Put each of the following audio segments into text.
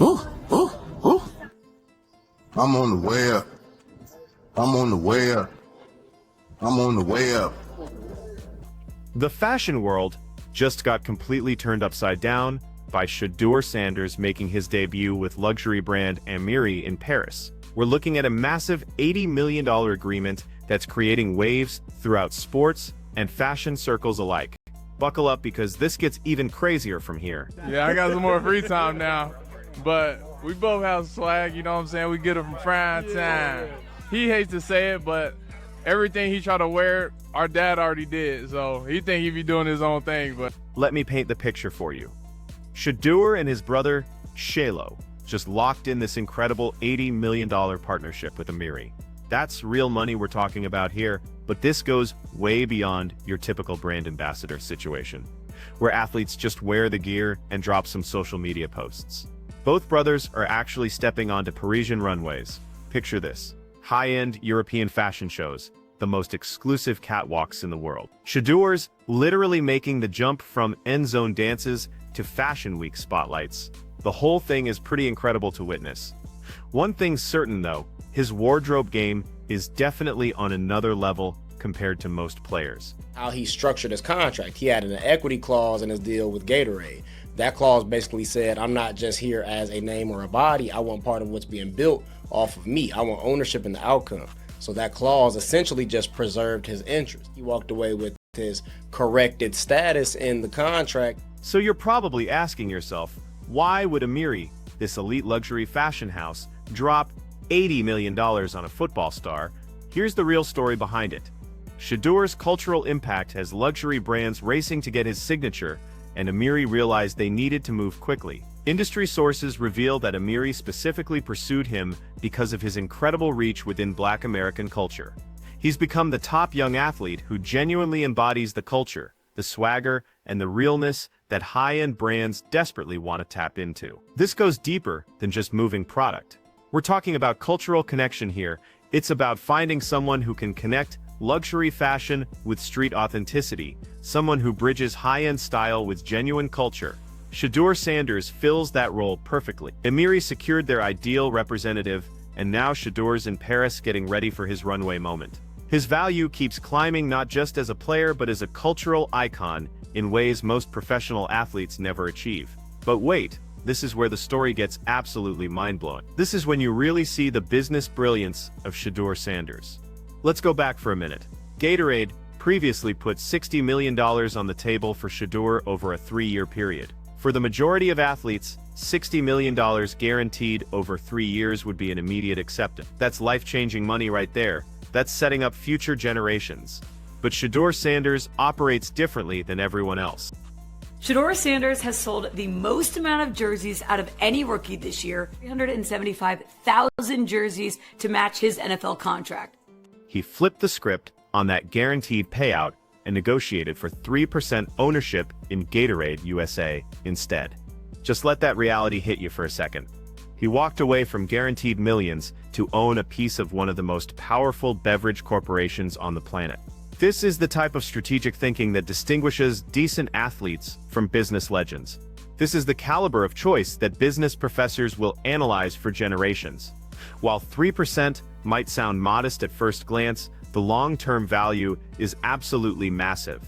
Ooh, ooh, ooh. I'm on the way up. I'm on the way up. I'm on the way up. The fashion world just got completely turned upside down by Shedeur Sanders making his debut with luxury brand Amiri in Paris. We're looking at a massive $80 million agreement that's creating waves throughout sports and fashion circles alike. Buckle up because this gets even crazier from here. Yeah, I got some more free time now, but we both have swag, you know what I'm saying? We get it from prime time. He hates to say it, but everything he try to wear, our dad already did, so he think he be doing his own thing. But let me paint the picture for you. Shedeur and his brother, Shelo, just locked in this incredible $80 million partnership with Amiri. That's real money we're talking about here, but this goes way beyond your typical brand ambassador situation, where athletes just wear the gear and drop some social media posts. Both brothers are actually stepping onto Parisian runways. Picture this: high-end European fashion shows, the most exclusive catwalks in the world. Shedeur's literally making the jump from end-zone dances to Fashion Week spotlights. The whole thing is pretty incredible to witness. One thing's certain though, his wardrobe game is definitely on another level compared to most players. How he structured his contract, he had an equity clause in his deal with Gatorade. That clause basically said, I'm not just here as a name or a body, I want part of what's being built off of me. I want ownership in the outcome. So that clause essentially just preserved his interest. He walked away with his corrected status in the contract. So you're probably asking yourself, why would Amiri, this elite luxury fashion house, drop $80 million on a football star? Here's the real story behind it. Shedeur's cultural impact has luxury brands racing to get his signature, and Amiri realized they needed to move quickly. Industry sources reveal that Amiri specifically pursued him because of his incredible reach within Black American culture. He's become the top young athlete who genuinely embodies the culture, the swagger, and the realness that high-end brands desperately want to tap into. This goes deeper than just moving product. We're talking about cultural connection here. It's about finding someone who can connect luxury fashion with street authenticity, someone who bridges high-end style with genuine culture. Shedeur Sanders fills that role perfectly. Amiri secured their ideal representative, and now Shedeur's in Paris getting ready for his runway moment. His value keeps climbing not just as a player but as a cultural icon in ways most professional athletes never achieve. But wait, this is where the story gets absolutely mind-blowing. This is when you really see the business brilliance of Shedeur Sanders. Let's go back for a minute. Gatorade previously put $60 million on the table for Shedeur over a 3-year period. For the majority of athletes, $60 million guaranteed over 3 years would be an immediate acceptance. That's life-changing money right there. That's setting up future generations. But Shedeur Sanders operates differently than everyone else. Shedeur Sanders has sold the most amount of jerseys out of any rookie this year, 375,000 jerseys to match his NFL contract. He flipped the script on that guaranteed payout and negotiated for 3% ownership in Gatorade USA instead. Just let that reality hit you for a second. He walked away from guaranteed millions to own a piece of one of the most powerful beverage corporations on the planet. This is the type of strategic thinking that distinguishes decent athletes from business legends. This is the caliber of choice that business professors will analyze for generations. While 3% might sound modest at first glance, the long-term value is absolutely massive.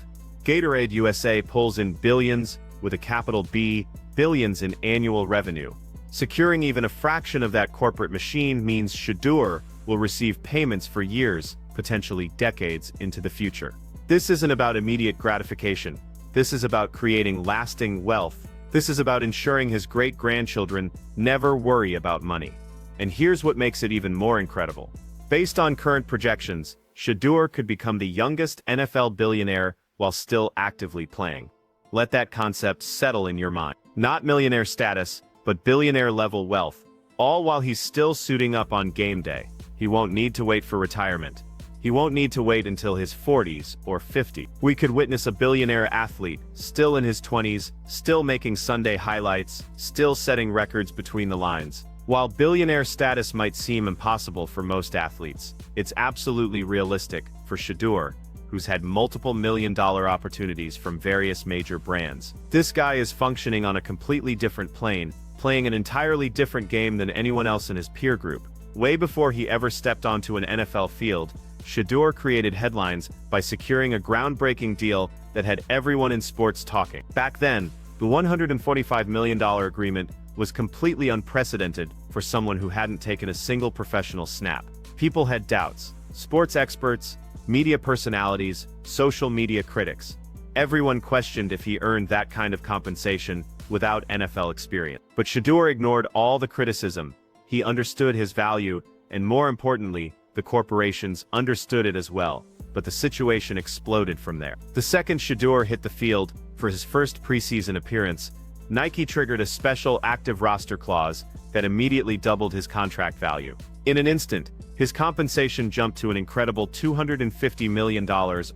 Gatorade USA pulls in billions, with a capital B, billions in annual revenue. Securing even a fraction of that corporate machine means Shedeur will receive payments for years, potentially decades into the future. This isn't about immediate gratification. This is about creating lasting wealth. This is about ensuring his great-grandchildren never worry about money. And here's what makes it even more incredible. Based on current projections, Shedeur could become the youngest NFL billionaire while still actively playing. Let that concept settle in your mind. Not millionaire status, but billionaire-level wealth, all while he's still suiting up on game day. He won't need to wait for retirement. He won't need to wait until his 40s or 50. We could witness a billionaire athlete, still in his 20s, still making Sunday highlights, still setting records between the lines. While billionaire status might seem impossible for most athletes, it's absolutely realistic for Shedeur, who's had multiple million-dollar opportunities from various major brands. This guy is functioning on a completely different plane, playing an entirely different game than anyone else in his peer group. Way before he ever stepped onto an NFL field, Shedeur created headlines by securing a groundbreaking deal that had everyone in sports talking. Back then, the $145 million agreement was completely unprecedented for someone who hadn't taken a single professional snap. People had doubts. Sports experts, media personalities, social media critics. Everyone questioned if he earned that kind of compensation without NFL experience. But Shedeur ignored all the criticism. He understood his value, and more importantly, the corporations understood it as well. But the situation exploded from there. The second Shedeur hit the field for his first preseason appearance, Nike triggered a special active roster clause that immediately doubled his contract value. In an instant, his compensation jumped to an incredible $250 million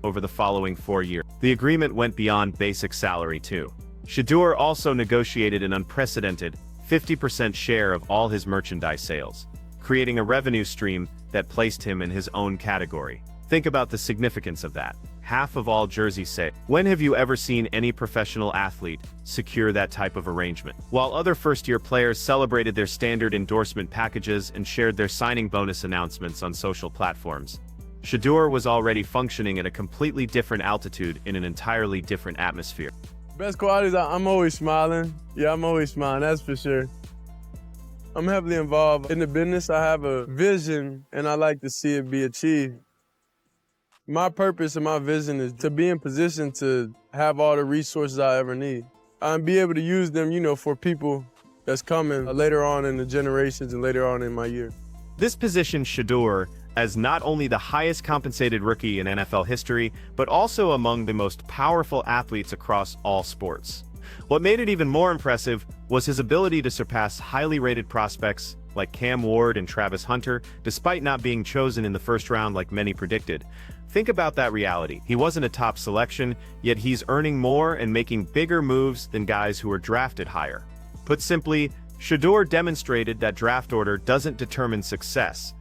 over the following 4 years. The agreement went beyond basic salary too. Shedeur also negotiated an unprecedented 50% share of all his merchandise sales, creating a revenue stream that placed him in his own category. Think about the significance of that. Half of all jerseys sales. When have you ever seen any professional athlete secure that type of arrangement? While other first-year players celebrated their standard endorsement packages and shared their signing bonus announcements on social platforms, Shedeur was already functioning at a completely different altitude in an entirely different atmosphere. Best qualities, I'm always smiling. Yeah, I'm always smiling, that's for sure. I'm heavily involved in the business. I have a vision, and I like to see it be achieved. My purpose and my vision is to be in position to have all the resources I ever need and be able to use them, for people that's coming later on in the generations and later on in my year. This positions Shedeur as not only the highest compensated rookie in NFL history, but also among the most powerful athletes across all sports. What made it even more impressive was his ability to surpass highly rated prospects like Cam Ward and Travis Hunter, despite not being chosen in the first round like many predicted. Think about that reality. He wasn't a top selection, yet he's earning more and making bigger moves than guys who were drafted higher. Put simply, Shedeur demonstrated that draft order doesn't determine success.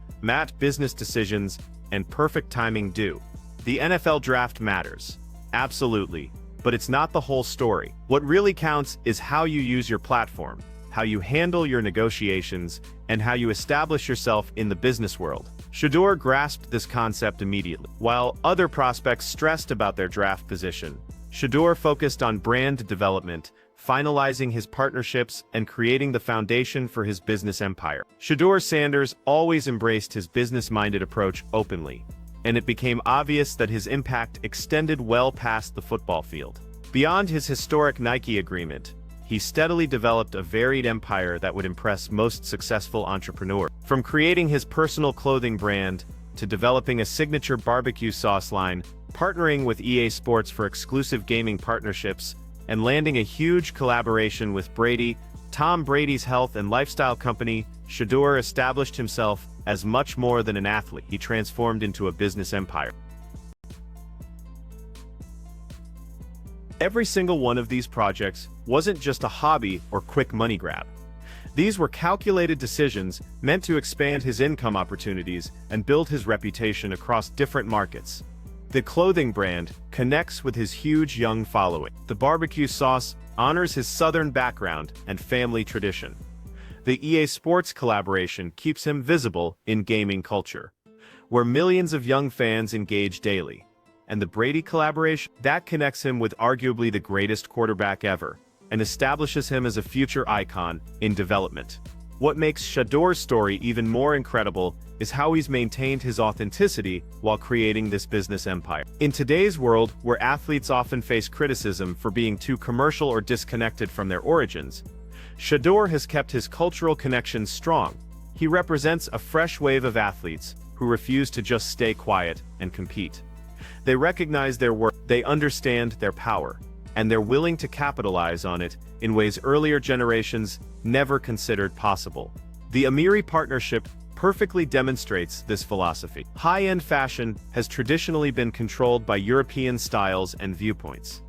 Business decisions and perfect timing do. The NFL draft matters. Absolutely. But it's not the whole story. What really counts is how you use your platform, how you handle your negotiations, and how you establish yourself in the business world. Shedeur grasped this concept immediately. While other prospects stressed about their draft position, Shedeur focused on brand development, finalizing his partnerships and creating the foundation for his business empire. Shedeur Sanders always embraced his business-minded approach openly, and it became obvious that his impact extended well past the football field. Beyond his historic Nike agreement, he steadily developed a varied empire that would impress most successful entrepreneurs. From creating his personal clothing brand to developing a signature barbecue sauce line, partnering with EA Sports for exclusive gaming partnerships, and landing a huge collaboration with Tom Brady's health and lifestyle company, Shedeur established himself as much more than an athlete. He transformed into a business empire. Every single one of these projects wasn't just a hobby or quick money grab. These were calculated decisions meant to expand his income opportunities and build his reputation across different markets. The clothing brand connects with his huge young following. The barbecue sauce honors his Southern background and family tradition. The EA Sports collaboration keeps him visible in gaming culture, where millions of young fans engage daily. And the Brady collaboration, that connects him with arguably the greatest quarterback ever, and establishes him as a future icon in development. What makes Shedeur's story even more incredible is how he's maintained his authenticity while creating this business empire. In today's world, where athletes often face criticism for being too commercial or disconnected from their origins, Shedeur has kept his cultural connections strong. He represents a fresh wave of athletes who refuse to just stay quiet and compete. They recognize their worth, they understand their power, and they're willing to capitalize on it in ways earlier generations never considered possible. The Amiri partnership perfectly demonstrates this philosophy. High-end fashion has traditionally been controlled by European styles and viewpoints.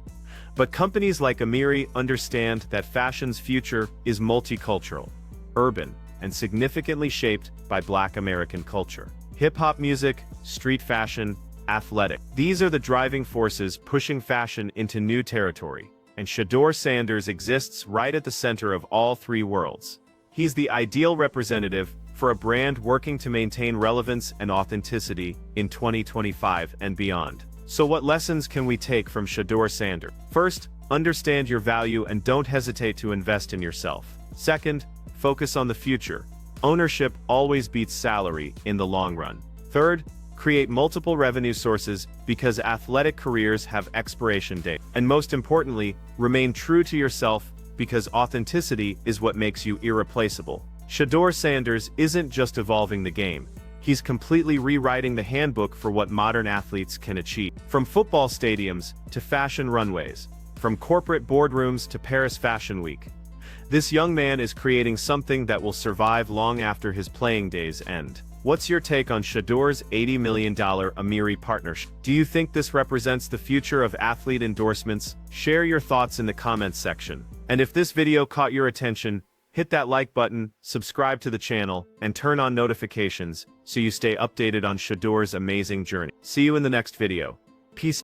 But companies like Amiri understand that fashion's future is multicultural, urban, and significantly shaped by Black American culture. Hip-hop music, street fashion, athletic. These are the driving forces pushing fashion into new territory. and Shedeur Sanders exists right at the center of all three worlds. He's the ideal representative for a brand working to maintain relevance and authenticity in 2025 and beyond. So what lessons can we take from Shedeur Sanders? First, understand your value and don't hesitate to invest in yourself. Second, focus on the future. Ownership always beats salary in the long run. Third, create multiple revenue sources because athletic careers have expiration dates. And most importantly, remain true to yourself because authenticity is what makes you irreplaceable. Shedeur Sanders isn't just evolving the game. He's completely rewriting the handbook for what modern athletes can achieve. From football stadiums to fashion runways, from corporate boardrooms to Paris Fashion Week, this young man is creating something that will survive long after his playing days end. What's your take on Shedeur's $80 million Amiri partnership? Do you think this represents the future of athlete endorsements? Share your thoughts in the comments section. And if this video caught your attention, hit that like button, subscribe to the channel, and turn on notifications so you stay updated on Shedeur's amazing journey. See you in the next video. Peace.